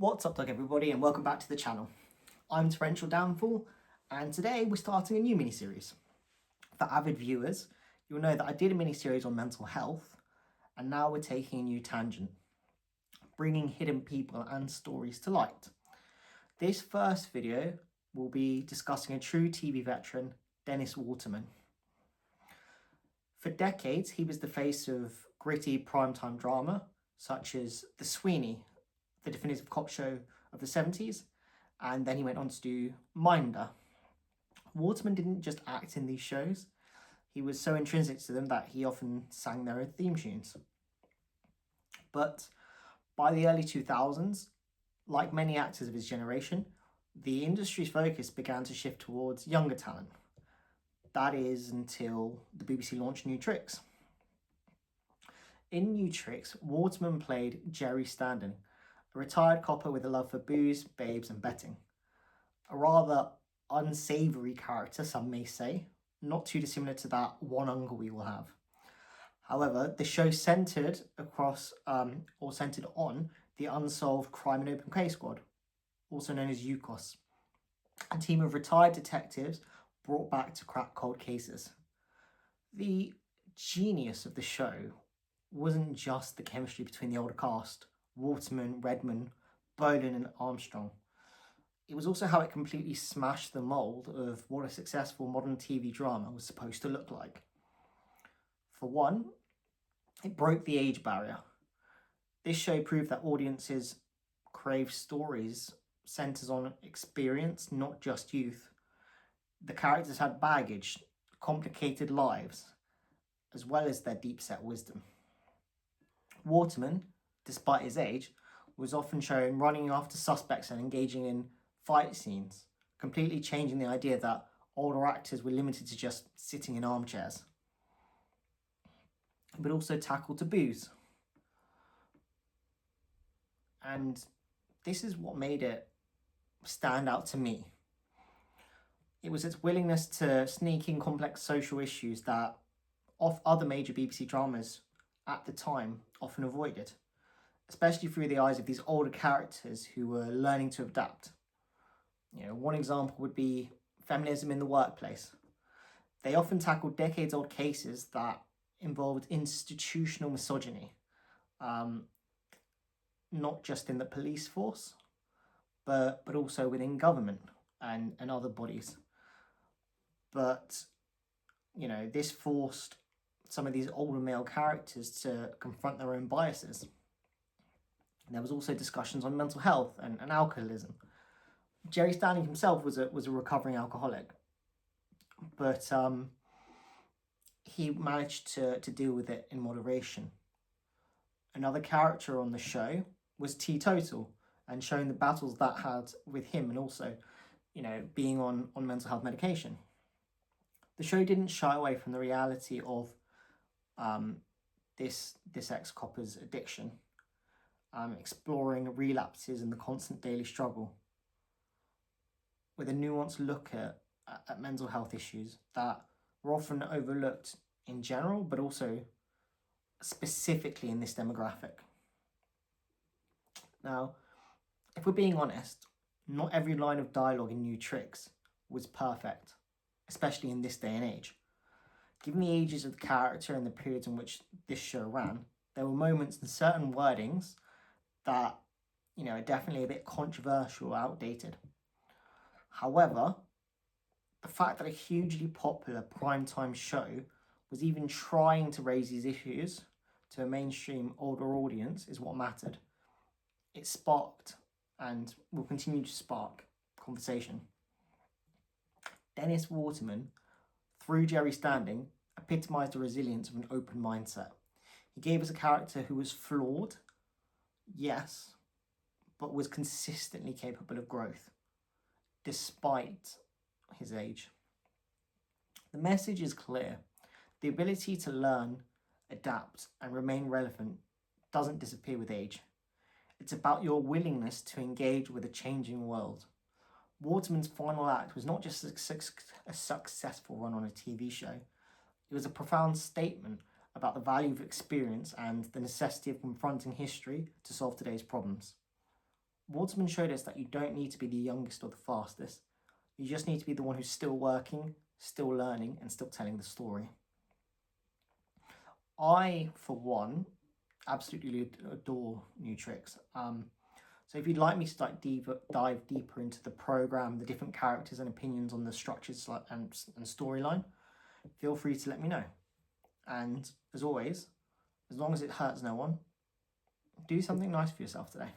What's up, everybody, and welcome back to the channel. I'm Torrential Downfall, and today we're starting a new mini-series. For avid viewers, you'll know that I did a mini-series on mental health, and now we're taking a new tangent, bringing hidden people and stories to light. This first video will be discussing a true TV veteran, Dennis Waterman. For decades, he was the face of gritty primetime drama, such as The Sweeney, the definitive cop show of the 70s, and then he went on to do Minder. Waterman didn't just act in these shows, he was so intrinsic to them that he often sang their own theme tunes. But by the early 2000s, like many actors of his generation, the industry's focus began to shift towards younger talent. That is until the BBC launched New Tricks. In New Tricks, Waterman played Jerry Standen, a retired copper with a love for booze, babes and betting. A rather unsavoury character, some may say, not too dissimilar to that one uncle we all have. However, the show centred on the Unsolved Crime and Open Case Squad, also known as UCOS, a team of retired detectives brought back to crack cold cases. The genius of the show wasn't just the chemistry between the older cast, Waterman, Redman, Bolan and Armstrong. It was also how it completely smashed the mould of what a successful modern TV drama was supposed to look like. For one, it broke the age barrier. This show proved that audiences crave stories centres on experience, not just youth. The characters had baggage, complicated lives, as well as their deep-set wisdom. Waterman, despite his age, was often shown running after suspects and engaging in fight scenes, completely changing the idea that older actors were limited to just sitting in armchairs. But also tackled taboos. And this is what made it stand out to me. It was its willingness to sneak in complex social issues that other major BBC dramas at the time often avoided, especially through the eyes of these older characters who were learning to adapt. One example would be feminism in the workplace. They often tackled decades-old cases that involved institutional misogyny, not just in the police force, but also within government and other bodies. But, this forced some of these older male characters to confront their own biases. And there was also discussions on mental health and alcoholism. Jerry Standen himself was a recovering alcoholic, but he managed to deal with it in moderation. Another character on the show was teetotal, and showing the battles that had with him, and also, being on mental health medication. The show didn't shy away from the reality of this ex-copper's addiction, exploring relapses and the constant daily struggle, with a nuanced look at mental health issues that were often overlooked in general, but also specifically in this demographic. Now, if we're being honest, not every line of dialogue in New Tricks was perfect, especially in this day and age. Given the ages of the character and the periods in which this show ran, there were moments and certain wordings that, are definitely a bit controversial or outdated. However, the fact that a hugely popular primetime show was even trying to raise these issues to a mainstream older audience is what mattered. It sparked, and will continue to spark, conversation. Dennis Waterman, through Jerry Standen, epitomised the resilience of an open mindset. He gave us a character who was flawed, yes, but was consistently capable of growth, despite his age. The message is clear. The ability to learn, adapt, and remain relevant doesn't disappear with age. It's about your willingness to engage with a changing world. Waterman's final act was not just a successful run on a TV show. It was a profound statement about the value of experience and the necessity of confronting history to solve today's problems. Waterman showed us that you don't need to be the youngest or the fastest. You just need to be the one who's still working, still learning, and still telling the story. I, for one, absolutely adore new tricks. So if you'd like me to dive deeper into the program, the different characters and opinions on the structures and storyline, feel free to let me know. And as always, as long as it hurts no one, do something nice for yourself today.